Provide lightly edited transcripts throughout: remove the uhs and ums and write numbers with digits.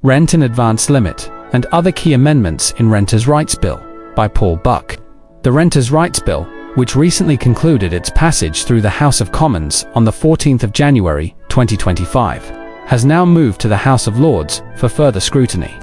Rent in Advance Limit, and Other Key Amendments in Renters' Rights Bill, by Paul Buck. The Renters' Rights Bill, which recently concluded its passage through the House of Commons on the 14th of January, 2025, has now moved to the House of Lords for further scrutiny.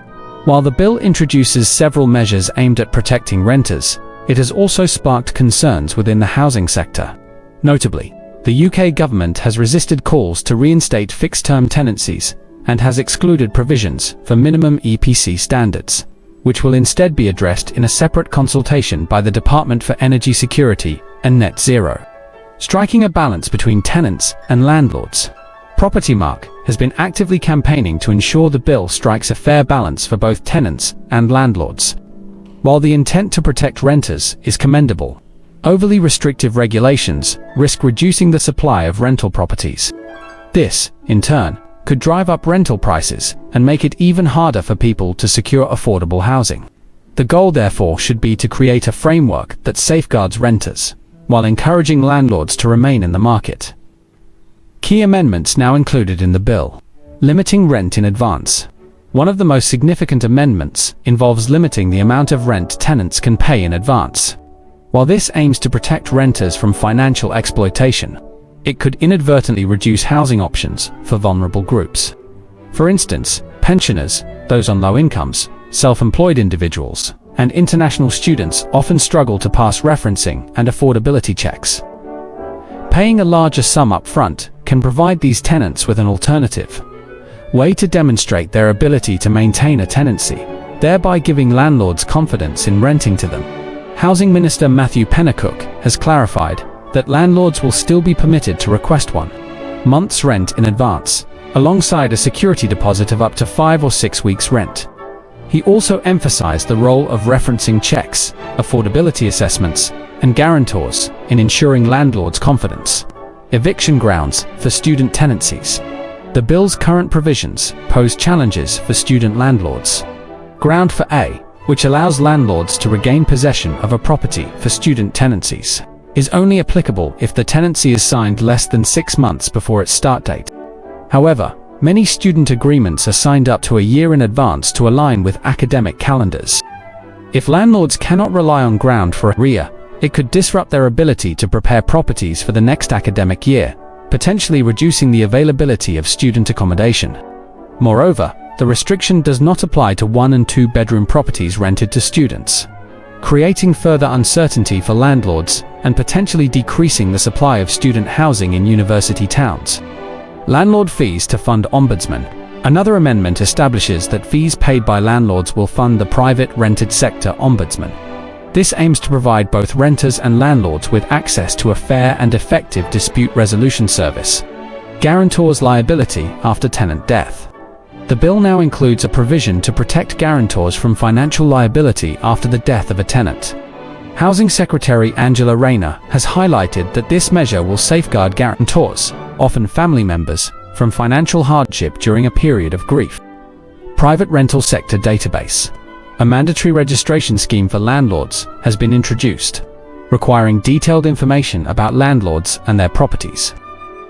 While the bill introduces several measures aimed at protecting renters, it has also sparked concerns within the housing sector. Notably, the UK government has resisted calls to reinstate fixed-term tenancies and has excluded provisions for minimum EPC standards, which will instead be addressed in a separate consultation by the Department for Energy Security and Net Zero. Striking a balance between tenants and landlords, Property Mark has been actively campaigning to ensure the bill strikes a fair balance for both tenants and landlords. While the intent to protect renters is commendable, overly restrictive regulations risk reducing the supply of rental properties. This, in turn, could drive up rental prices and make it even harder for people to secure affordable housing. The goal, therefore, should be to create a framework that safeguards renters, while encouraging landlords to remain in the market. Key amendments now included in the bill. Limiting rent in advance. One of the most significant amendments involves limiting the amount of rent tenants can pay in advance. While this aims to protect renters from financial exploitation, it could inadvertently reduce housing options for vulnerable groups. For instance, pensioners, those on low incomes, self-employed individuals, and international students often struggle to pass referencing and affordability checks. Paying a larger sum up front can provide these tenants with an alternative way to demonstrate their ability to maintain a tenancy, thereby giving landlords confidence in renting to them. Housing Minister Matthew Pennycook has clarified that landlords will still be permitted to request 1 month's rent in advance, alongside a security deposit of up to 5 or 6 weeks' rent. He also emphasized the role of referencing checks, affordability assessments, and guarantors in ensuring landlords' confidence. Eviction grounds for student tenancies. The bill's current provisions pose challenges for student landlords. Ground for A, which allows landlords to regain possession of a property for student tenancies, is only applicable if the tenancy is signed less than 6 months before its start date. However, many student agreements are signed up to a year in advance to align with academic calendars. If landlords cannot rely on ground for arrear, it could disrupt their ability to prepare properties for the next academic year, potentially reducing the availability of student accommodation. Moreover, the restriction does not apply to 1- and 2-bedroom properties rented to students, creating further uncertainty for landlords and potentially decreasing the supply of student housing in university towns. Landlord fees to fund Ombudsman. Another amendment establishes that fees paid by landlords will fund the private rented sector Ombudsman. This aims to provide both renters and landlords with access to a fair and effective dispute resolution service. Guarantors' liability after tenant death. The bill now includes a provision to protect guarantors from financial liability after the death of a tenant. Housing Secretary Angela Rayner has highlighted that this measure will safeguard guarantors, often family members, from financial hardship during a period of grief. Private rental sector database. A mandatory registration scheme for landlords has been introduced, requiring detailed information about landlords and their properties.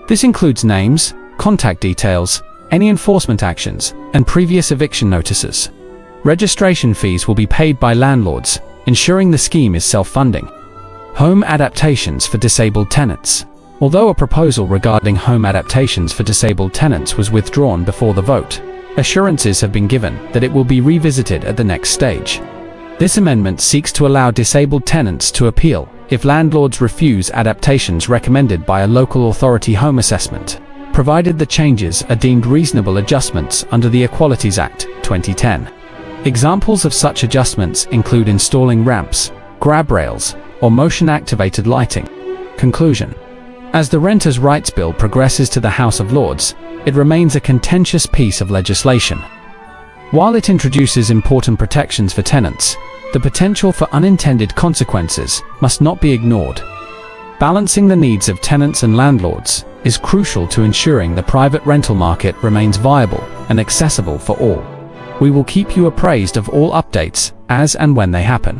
This includes names, contact details, any enforcement actions, and previous eviction notices. Registration fees will be paid by landlords, ensuring the scheme is self-funding. Home adaptations for disabled tenants. Although a proposal regarding home adaptations for disabled tenants was withdrawn before the vote, assurances have been given that it will be revisited at the next stage. This amendment seeks to allow disabled tenants to appeal if landlords refuse adaptations recommended by a local authority home assessment, provided the changes are deemed reasonable adjustments under the Equalities Act, 2010. Examples of such adjustments include installing ramps, grab rails, or motion-activated lighting. Conclusion. As the Renters' Rights Bill progresses to the House of Lords, it remains a contentious piece of legislation. While it introduces important protections for tenants, the potential for unintended consequences must not be ignored. Balancing the needs of tenants and landlords is crucial to ensuring the private rental market remains viable and accessible for all. We will keep you appraised of all updates as and when they happen.